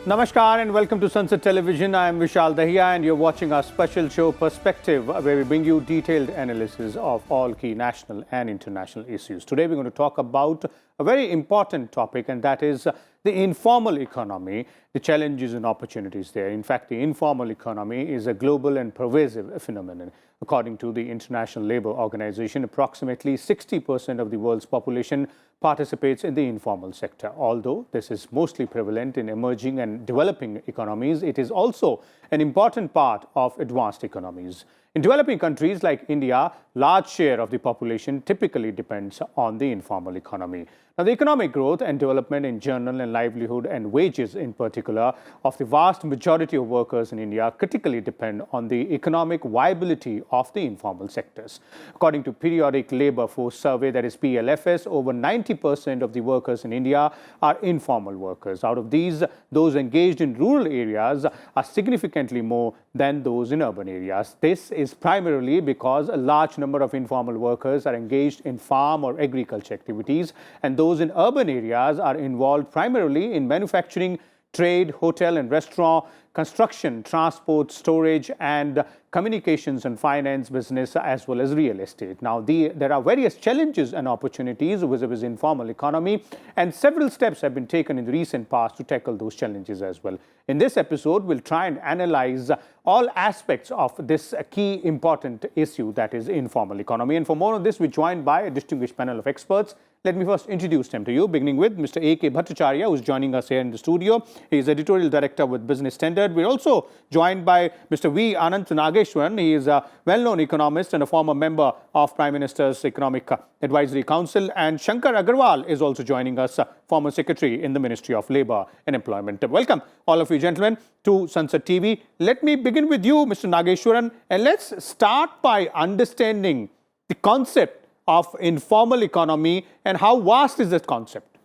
Namaskar and welcome to Sansad Television. I am Vishal Dahiya and you're watching our special show Perspective, where we bring you detailed analysis of all key national and international issues. Today we're going to talk about a very important topic, and that is the informal economy, the challenges and opportunities there. In fact, the informal economy is a global and pervasive phenomenon. According to the International Labour Organization, approximately 60% of the world's population participates in the informal sector. Although this is mostly prevalent in emerging and developing economies, it is also an important part of advanced economies. In developing countries like India, large share of the population typically depends on the informal economy. Now, the economic growth and development in general and livelihood and wages in particular of the vast majority of workers in India critically depend on the economic viability of the informal sectors. According to periodic labor force survey, that is PLFS, over 90% of the workers in India are informal workers. Out of these, those engaged in rural areas are significantly more than those in urban areas. This is primarily because a large number of informal workers are engaged in farm or agriculture activities, and those in urban areas are involved primarily in manufacturing, trade, hotel and restaurant, construction, transport, storage, and communications and finance business, as well as real estate. Now, there are various challenges and opportunities vis-a-vis informal economy, and several steps have been taken in the recent past to tackle those challenges as well. In this episode, we'll try and analyze all aspects of this key important issue, that is informal economy. And for more on this, we're joined by a distinguished panel of experts. Let me first introduce them to you, beginning with Mr. A.K. Bhattacharya, who's joining us here in the studio. He's editorial director with Business Standard. We're also joined by Mr. V. Anant Nageshwaran. He is a well-known economist and a former member of Prime Minister's Economic Advisory Council. And Shankar Agarwal is also joining us, former secretary in the Ministry of Labour and Employment. Welcome, all of you gentlemen, to Sansad TV. Let me begin with you, Mr. Nageshwaran, and let's start by understanding the concept of informal economy and how vast is that concept?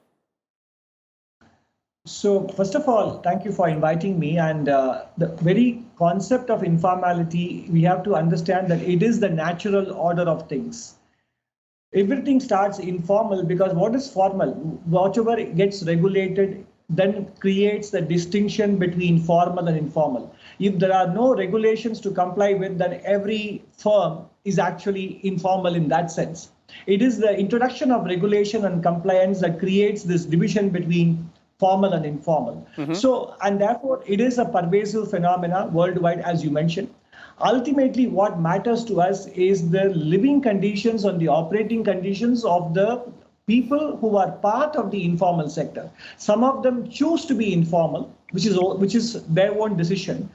So first of all, thank you for inviting me. And the very concept of informality, we have to understand that it is the natural order of things. Everything starts informal because what is formal? Whatever gets regulated then creates the distinction between formal and informal. If there are no regulations to comply with, then every firm is actually informal in that sense. It is the introduction of regulation and compliance that creates this division between formal and informal. So, and therefore, it is a pervasive phenomena worldwide, as you mentioned. Ultimately, what matters to us is the living conditions and the operating conditions of the people who are part of the informal sector. Some of them choose to be informal, which is their own decision,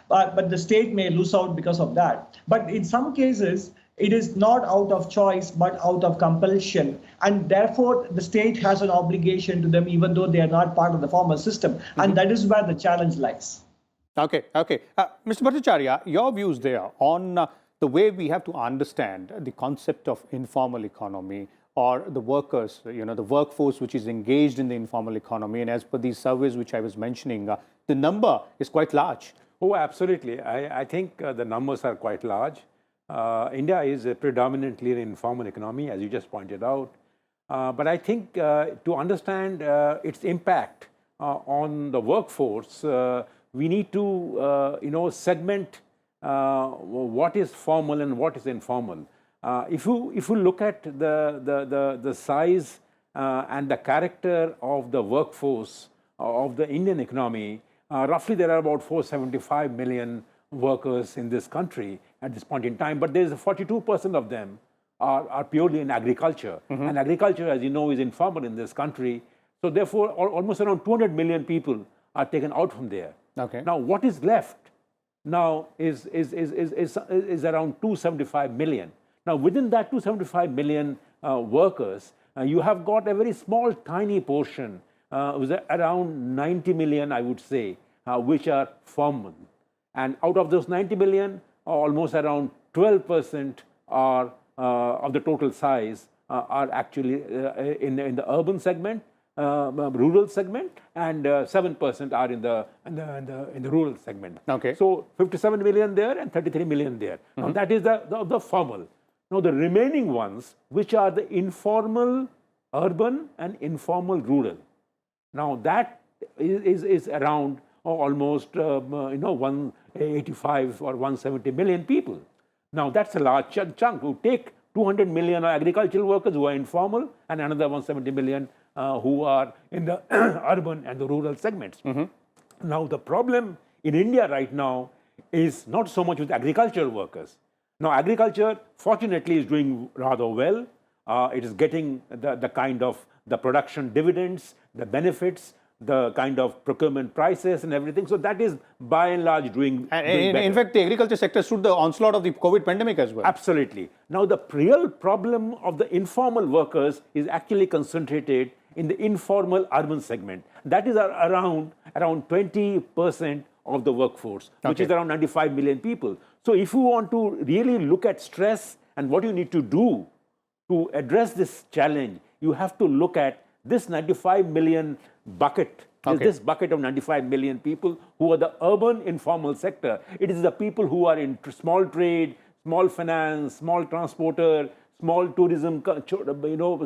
but the state may lose out because of that. But in some cases, it is not out of choice, but out of compulsion. And therefore, the state has an obligation to them, even though they are not part of the formal system. And that is where the challenge lies. Okay. Mr. Bhattacharya, your views there on the way we have to understand the concept of informal economy, or the workers, the workforce which is engaged in the informal economy. And as per these surveys which I was mentioning, the number is quite large. Oh, absolutely. I think the numbers are quite large. India is predominantly an informal economy, as you just pointed out. But I think to understand its impact on the workforce, we need to segment what is formal and what is informal. If you look at the size and the character of the workforce of the Indian economy, roughly there are about 475 million workers in this country at this point in time, but there's 42% of them are purely in agriculture. And agriculture, as you know, is informal in this country. So therefore, almost around 200 million people are taken out from there. Okay. Now, what is left now is around 275 million. Now, within that 275 million workers, you have got a very small, tiny portion, around 90 million, I would say, which are formal. And out of those 90 million, almost around 12% are of the total size are actually in the urban segment, rural segment, and 7% are in the rural segment. Okay. So 57 million there and 33 million there. Now that is the formal. Now the remaining ones, which are the informal urban and informal rural. Now that is around almost 185 or 170 million people. Now that's a large chunk. You take 200 million agricultural workers who are informal and another 170 million who are in the urban and the rural segments. Now the problem in India right now is not so much with agricultural workers. Now agriculture fortunately is doing rather well. It is getting the kind of the production dividends, the benefits, the kind of procurement prices and everything. So that is by and large doing better. In fact, the agriculture sector stood the onslaught of the COVID pandemic as well. Absolutely. Now the real problem of the informal workers is actually concentrated in the informal urban segment. That is around 20% of the workforce, which is around 95 million people. So if you want to really look at stress and what you need to do to address this challenge, you have to look at this 95 million bucket. This bucket of 95 million people who are the urban informal sector. It is the people who are in small trade, small finance, small transporter, small tourism,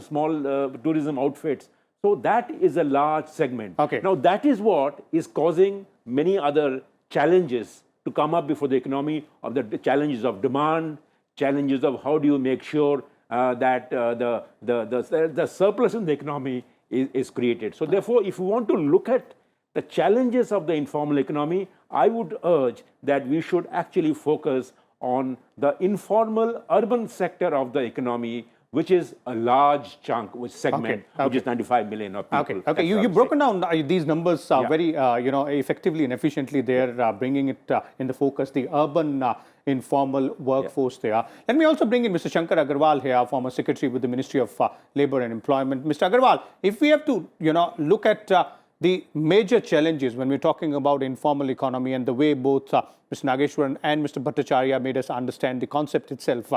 small tourism outfits. So that is a large segment. Now that is what is causing many other challenges to come up before the economy, of the challenges of demand, challenges of how do you make sure that the surplus in the economy is created. So therefore, if you want to look at the challenges of the informal economy, I would urge that we should actually focus on the informal urban sector of the economy, which is a large chunk, which segment, which is 95 million of people. You've broken down these numbers very effectively and efficiently there, bringing it in the focus, the urban informal workforce there. Let me also bring in Mr. Shankar Agarwal here, former secretary with the Ministry of Labour and Employment. Mr. Agarwal, if we have to look at the major challenges when we're talking about informal economy and the way both Mr. Nageshwaran and Mr. Bhattacharya made us understand the concept itself,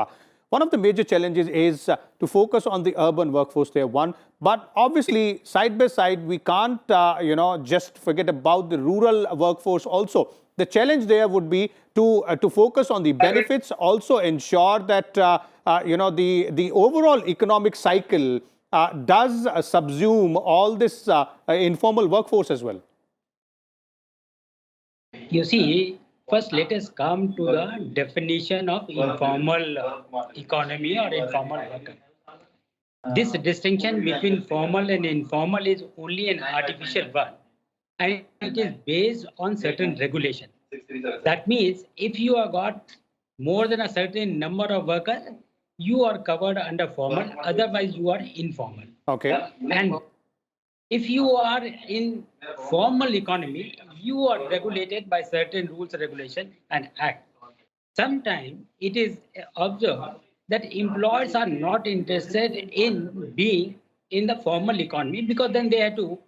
one of the major challenges is to focus on the urban workforce there, one. But obviously, side by side, we can't, just forget about the rural workforce also. The challenge there would be to focus on the benefits, also ensure that, the overall economic cycle does subsume all this informal workforce as well. You see, first let us come to the definition of informal economy or informal worker. This distinction between formal and informal is only an artificial one, and it is based on certain regulation. That means if you have got more than a certain number of workers, you are covered under formal, otherwise you are informal. And if you are in formal economy, you are regulated by certain rules, regulation and act. Sometimes it is observed that employers are not interested in being in the formal economy because then they have to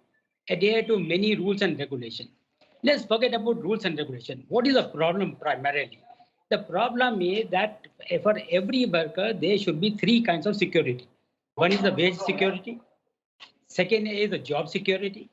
adhere to many rules and regulations. Let's forget about rules and regulation. What is the problem primarily? The problem is that for every worker, there should be three kinds of security. One is the wage security, second is the job security,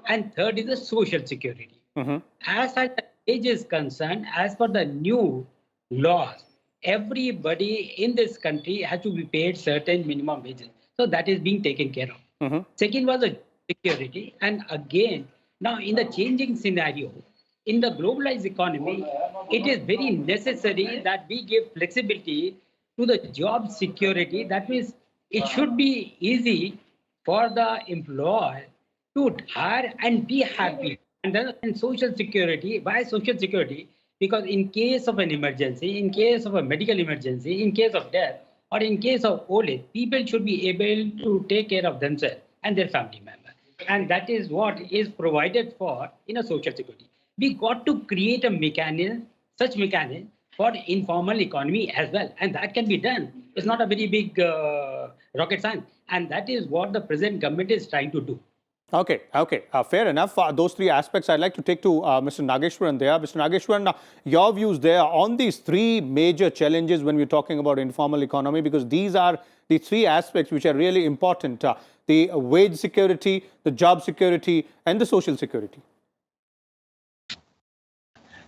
and third is the social security. As far as the wage is concerned, as per the new laws, everybody in this country has to be paid certain minimum wages. So that is being taken care of. Second was the security. And again, now in the changing scenario, in the globalized economy, it is very necessary that we give flexibility to the job security. That means it should be easy for the employer to hire and be happy. And then in social security, why social security? Because in case of an emergency, in case of a medical emergency, in case of death, or in case of old age, people should be able to take care of themselves and their family members. And that is what is provided for in a social security. We got to create a mechanism, such mechanism for informal economy as well. And that can be done. It's not a very big rocket science. And that is what the present government is trying to do. Fair enough. Those three aspects I'd like to take to Mr. Nageshwaran there. Mr. Nageshwaran, your views there on these three major challenges when we're talking about informal economy, because these are the three aspects which are really important. The wage security, the job security, and the social security.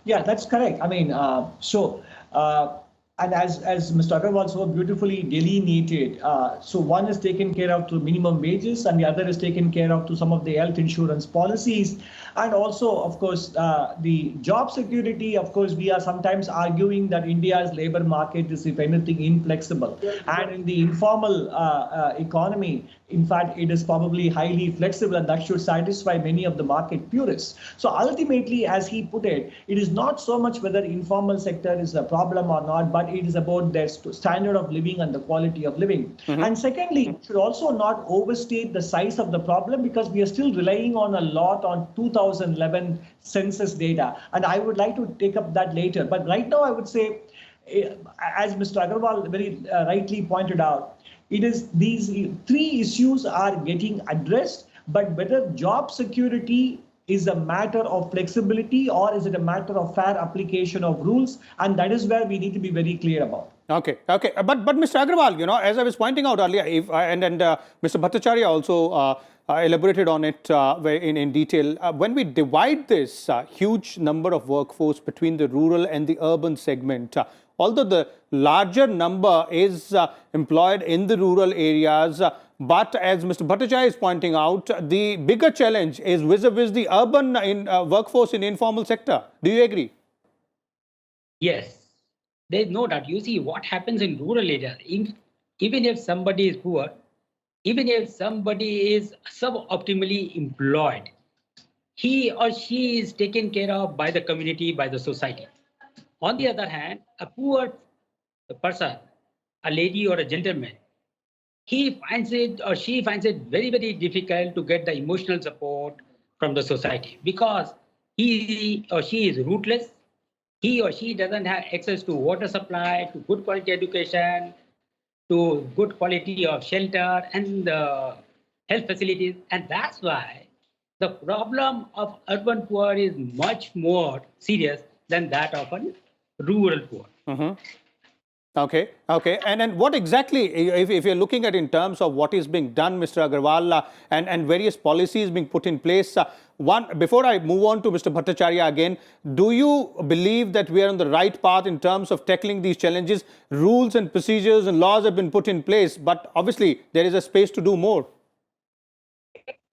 Yeah, that's correct. I mean, And as Mr. Agarwal so beautifully delineated, so one is taken care of through minimum wages and the other is taken care of through some of the health insurance policies. And also, of course, the job security, of course, we are sometimes arguing that India's labor market is, if anything, inflexible. And in the informal economy, in fact, it is probably highly flexible, and that should satisfy many of the market purists. So ultimately, as he put it, it is not so much whether informal sector is a problem or not, but it is about their standard of living and the quality of living. And secondly, we should also not overstate the size of the problem, because we are still relying on a lot on 2011 census data. And I would like to take up that later. But right now, I would say, as Mr. Agarwal very rightly pointed out, it is these three issues are getting addressed, but whether job security is a matter of flexibility or is it a matter of fair application of rules, and that is where we need to be very clear about. Okay. But Mr. Agrawal, as I was pointing out earlier, and Mr. Bhattacharya also elaborated on it in detail. When we divide this huge number of workforce between the rural and the urban segment, although the larger number is employed in the rural areas, but as Mr. Bhattacharya is pointing out, the bigger challenge is vis-a-vis the urban workforce in informal sector. Do you agree? Yes. There's no doubt. You see what happens in rural areas. Even if somebody is poor, even if somebody is suboptimally employed, he or she is taken care of by the community, by the society. On the other hand, a poor person, a lady or a gentleman, he finds it or she finds it very, very difficult to get the emotional support from the society, because he or she is rootless. He or she doesn't have access to water supply, to good quality education, to good quality of shelter and health facilities. And that's why the problem of urban poor is much more serious than that of a rural poor. Okay. And then what exactly, if you're looking at in terms of what is being done, Mr. Agarwal, and various policies being put in place, before I move on to Mr. Bhattacharya again, do you believe that we are on the right path in terms of tackling these challenges? Rules and procedures and laws have been put in place, but obviously there is a space to do more.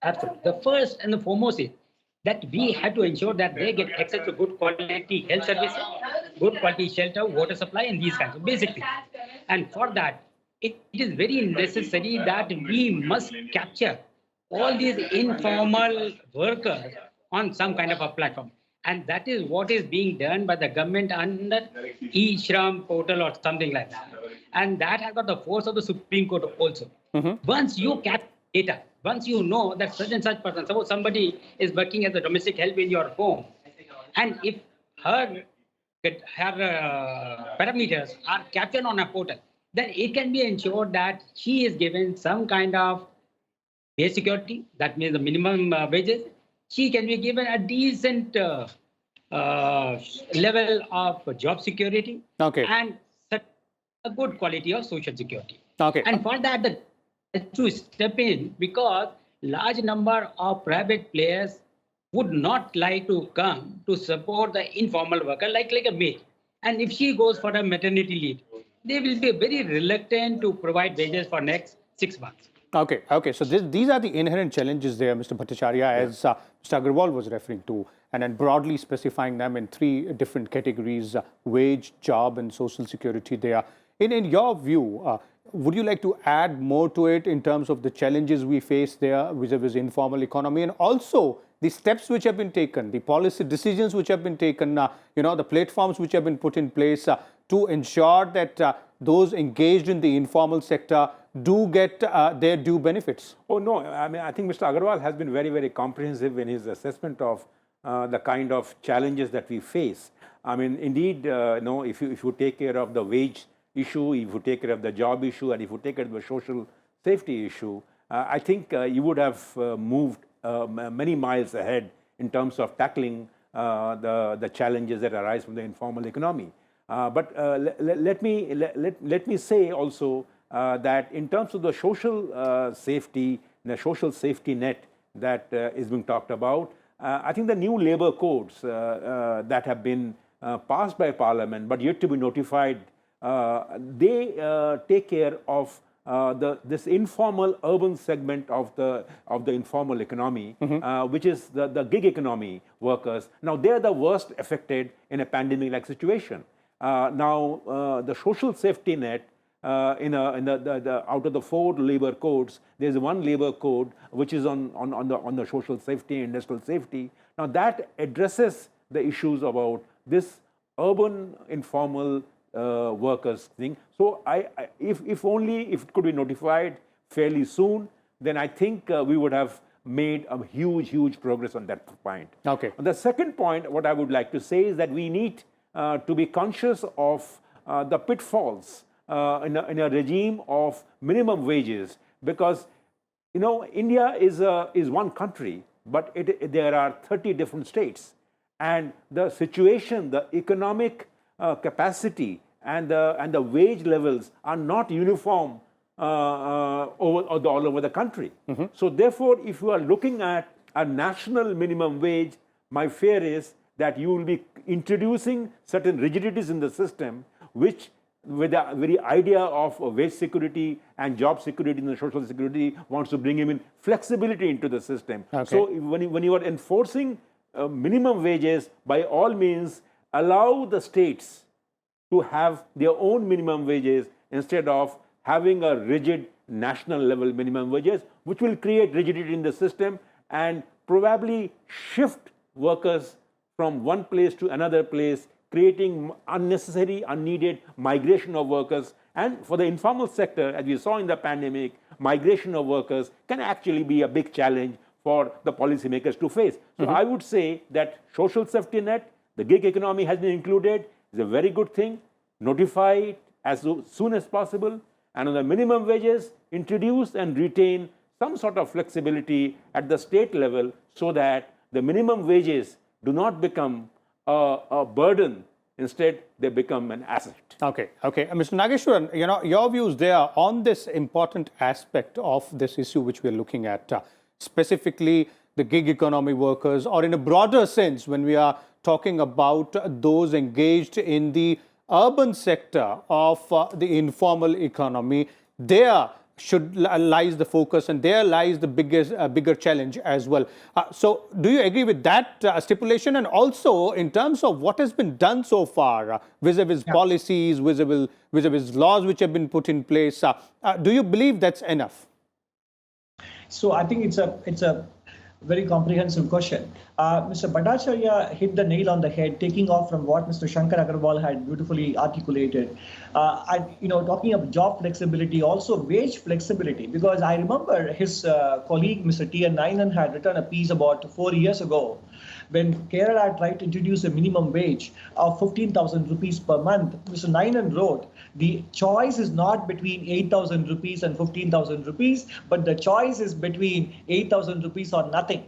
Absolutely. The first and the foremost is that we have to ensure that they get access to good quality health services, good quality shelter, water supply, and these kinds of basic things. And for that, it is very necessary that we must capture all these informal workers on some kind of a platform. And that is what is being done by the government under e-Shram portal or something like that. And that has got the force of the Supreme Court also. Once you capture data, once you know that such and such person, suppose somebody is working as a domestic help in your home, and if her parameters are captured on a portal, then it can be ensured that she is given some kind of base security, that means the minimum wages. She can be given a decent level of job security, and a good quality of social security. And for that, the to step in, because large number of private players would not like to come to support the informal worker like a maid. And if she goes for a maternity leave, they will be very reluctant to provide wages for next 6 months. Okay. So these are the inherent challenges there, Mr. Bhattacharya, as Mr. Agarwal was referring to, and then broadly specifying them in three different categories: wage, job, and social security. There, in your view, would you like to add more to it in terms of the challenges we face there vis-a-vis informal economy, and also the steps which have been taken, the policy decisions which have been taken, the platforms which have been put in place to ensure that those engaged in the informal sector do get their due benefits? Oh, no. I mean, I think Mr. Agarwal has been very, very comprehensive in his assessment of the kind of challenges that we face. I mean, indeed, if you take care of the wage issue, if you take care of the job issue, and if you take care of the social safety issue, I think you would have moved many miles ahead in terms of tackling the challenges that arise from the informal economy. But let me say also that in terms of the social safety, the social safety net that is being talked about, I think the new labor codes that have been passed by Parliament but yet to be notified they take care of this informal urban segment of the informal economy, which is the gig economy workers. Now they are the worst affected in a pandemic-like situation. Now the social safety net in the out of the 4 labor codes, there's one labor code which is on the social safety, industrial safety. Now that addresses the issues about this urban informal workers thing. So if only if it could be notified fairly soon, then I think we would have made a huge progress on that point. Okay. The second point, what I would like to say is that we need to be conscious of the pitfalls in a regime of minimum wages, because India is one country, but there are 30 different states, and the situation, the economic capacity and the wage levels are not uniform all over the country. So therefore, if you are looking at a national minimum wage, my fear is that you will be introducing certain rigidities in the system, which with the very idea of wage security and job security and social security wants to bring in flexibility into the system. Okay. So when you are enforcing minimum wages, by all means allow the states to have their own minimum wages instead of having a rigid national level minimum wages, which will create rigidity in the system and probably shift workers from one place to another place, creating unnecessary, unneeded migration of workers. And for the informal sector, as we saw in the pandemic, migration of workers can actually be a big challenge for the policymakers to face. So I would say that social safety net, the gig economy has been included, is a very good thing. Notify it as soon as possible. And on the minimum wages, introduce and retain some sort of flexibility at the state level so that the minimum wages do not become a burden. Instead, they become an asset. Okay. Mr. Nageshwaran, your views there on this important aspect of this issue which we are looking at, specifically the gig economy workers, or in a broader sense, when we are talking about those engaged in the urban sector of the informal economy, there lies the focus and there lies the bigger challenge as well. So do you agree with that stipulation? And also in terms of what has been done so far, vis-a-vis policies, vis-a-vis laws which have been put in place, do you believe that's enough? So I think it's a very comprehensive question. Mr. Bhattacharya hit the nail on the head, taking off from what Mr. Shankar Agarwal had beautifully articulated. Talking of job flexibility, also wage flexibility, because I remember his colleague, Mr. T.N. Nainan, had written a piece about 4 years ago when Kerala tried to introduce a minimum wage of 15,000 rupees per month. Mr. Nainan wrote, the choice is not between 8,000 rupees and 15,000 rupees, but the choice is between 8,000 rupees or nothing.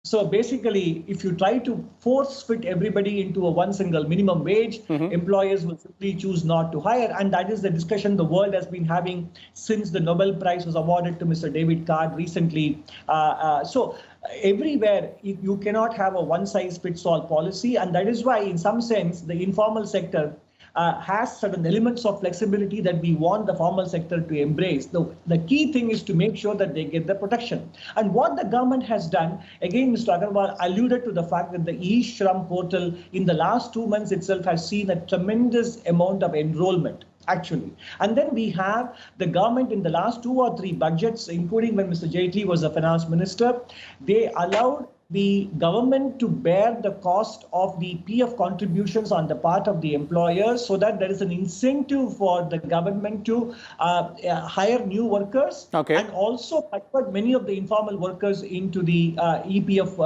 So basically, if you try to force fit everybody into a one single minimum wage, employers will simply choose not to hire. And that is the discussion the world has been having since the Nobel Prize was awarded to Mr. David Card recently. So everywhere, you cannot have a one-size-fits-all policy. And that is why, in some sense, the informal sector has certain elements of flexibility that we want the formal sector to embrace. The key thing is to make sure that they get the protection. And what the government has done, again, Mr. Agarwal alluded to the fact that the e-Shram portal in the last 2 months itself has seen a tremendous amount of enrollment, actually. And then we have the government in the last 2 or 3 budgets, including when Mr. Jaitley was the finance minister, they allowed the government to bear the cost of the PF contributions on the part of the employers, so that there is an incentive for the government to hire new workers, and also convert many of the informal workers into the EPF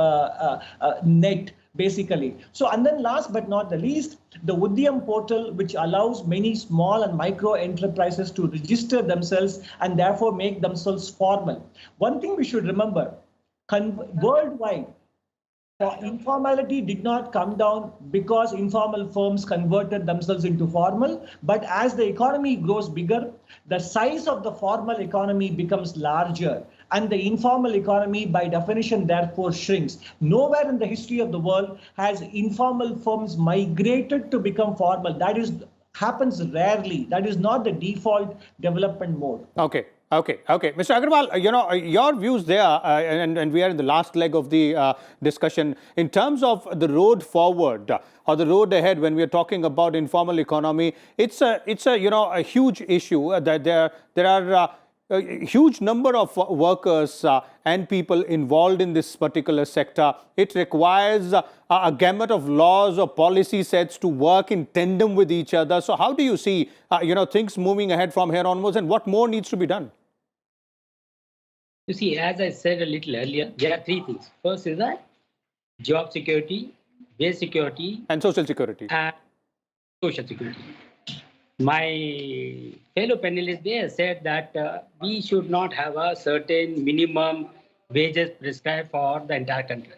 net, basically. So, and then last but not the least, the Udyam portal, which allows many small and micro enterprises to register themselves and therefore make themselves formal. One thing we should remember, worldwide, informality did not come down because informal firms converted themselves into formal, but as the economy grows bigger, the size of the formal economy becomes larger, and the informal economy by definition therefore shrinks. Nowhere in the history of the world has informal firms migrated to become formal. That is happens rarely. That is not the default development mode. Okay. Mr. Agarwal, your views there, and we are in the last leg of the discussion. In terms of the road forward or the road ahead, when we are talking about informal economy, it's a huge issue that there are a huge number of workers and people involved in this particular sector. It requires a gamut of laws or policy sets to work in tandem with each other. So how do you see things moving ahead from here onwards, and what more needs to be done? You see, as I said a little earlier, there are three things. First is that job security, wage security, and social security. And social security. My fellow panelists there said that we should not have a certain minimum wages prescribed for the entire country.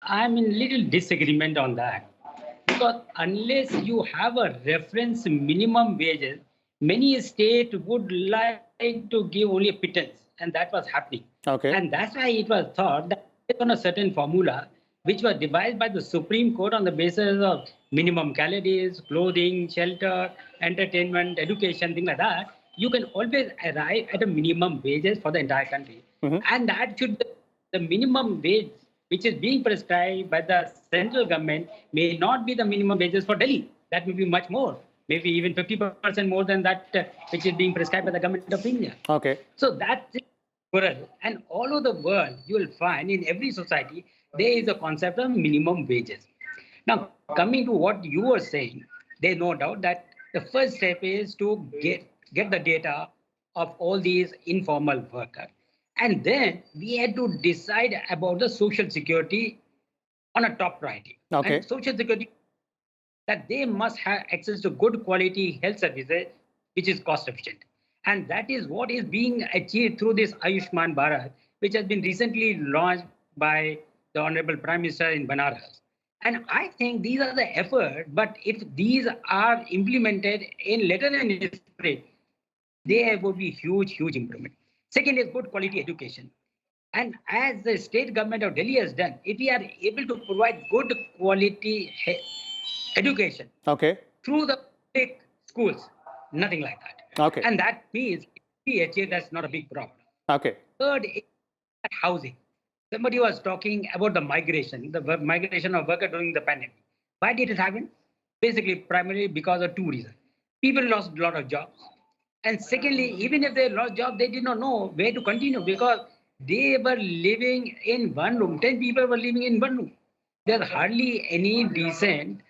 I'm in little disagreement on that, because unless you have a reference minimum wages, many states would like to give only a pittance, and that was happening. Okay. And that's why it was thought that based on a certain formula, which was devised by the Supreme Court on the basis of minimum calories, clothing, shelter, entertainment, education, things like that, you can always arrive at a minimum wages for the entire country. And that should be the minimum wage which is being prescribed by the central government may not be the minimum wages for Delhi. That may be much more, maybe even 50% more than that which is being prescribed by the government of India. Okay. So that's it. And all over the world, you will find in every society, there is a concept of minimum wages. Now, coming to what you were saying, there's no doubt that the first step is to get the data of all these informal workers. And then we had to decide about the social security on a top priority. Okay. And social security, that they must have access to good quality health services, which is cost efficient. And that is what is being achieved through this Ayushman Bharat, which has been recently launched by the Honorable Prime Minister in Banaras. And I think these are the efforts, but if these are implemented in letter and spirit, there would be huge improvement. Second is good quality education. And as the state government of Delhi has done, if we are able to provide good quality education through the public schools, nothing like that. Okay. And that means that's not a big problem. Okay. Third is housing. Somebody was talking about the migration of workers during the pandemic. Why did it happen? Basically, primarily because of two reasons. People lost a lot of jobs. And secondly, even if they lost jobs, they did not know where to continue because they were living in one room. 10 people were living in one room. There's hardly any decent,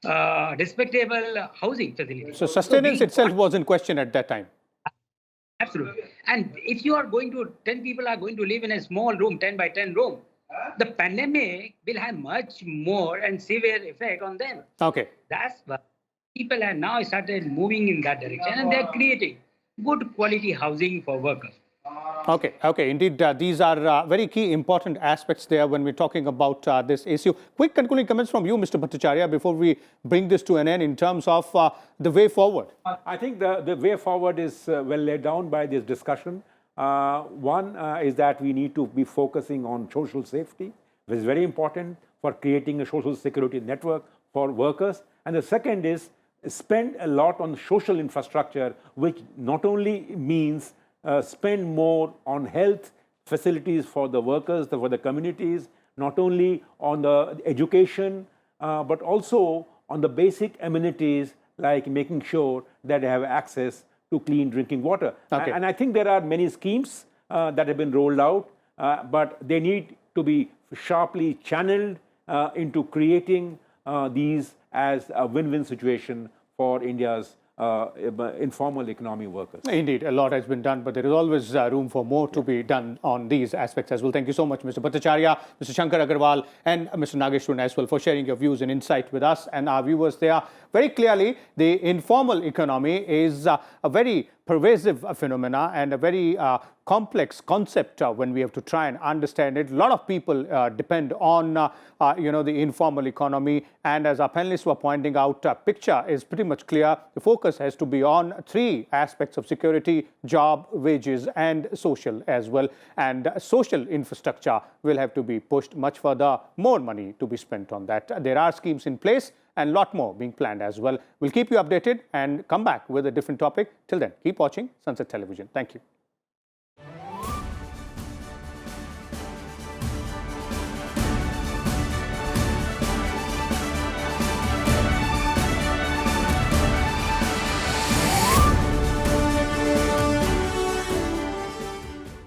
respectable housing facility. So sustenance itself was in question at that time. Absolutely. And if you are going to, 10 people are going to live in a small room, 10 by 10 room, the pandemic will have much more and severe effect on them. Okay. That's why people have now started moving in that direction and they're creating good quality housing for workers. Okay. Indeed, these are very key, important aspects there when we're talking about this issue. Quick concluding comments from you, Mr. Bhattacharya, before we bring this to an end in terms of the way forward. I think the way forward is well laid down by this discussion. One is that we need to be focusing on social safety, which is very important for creating a social security network for workers. And the second is spend a lot on social infrastructure, which not only means spend more on health facilities for the workers, for the communities, not only on the education, but also on the basic amenities like making sure that they have access to clean drinking water. Okay. And I think there are many schemes that have been rolled out, but they need to be sharply channeled into creating these as a win-win situation for India's informal economy workers. Indeed, a lot has been done, but there is always room for more to be done on these aspects as well. Thank you so much, Mr. Bhattacharya, Mr. Shankar Agarwal, and Mr. Nageshwaran as well for sharing your views and insight with us and our viewers there. Very clearly, the informal economy is a very pervasive phenomena and a very complex concept when we have to try and understand it. A lot of people depend on the informal economy, and as our panelists were pointing out, picture is pretty much clear. The focus has to be on three aspects of security: job, wages, and social as well. And social infrastructure will have to be pushed much further, more money to be spent on that. There are schemes in place, and a lot more being planned as well. We'll keep you updated and come back with a different topic. Till then, keep watching Sansad Television. Thank you.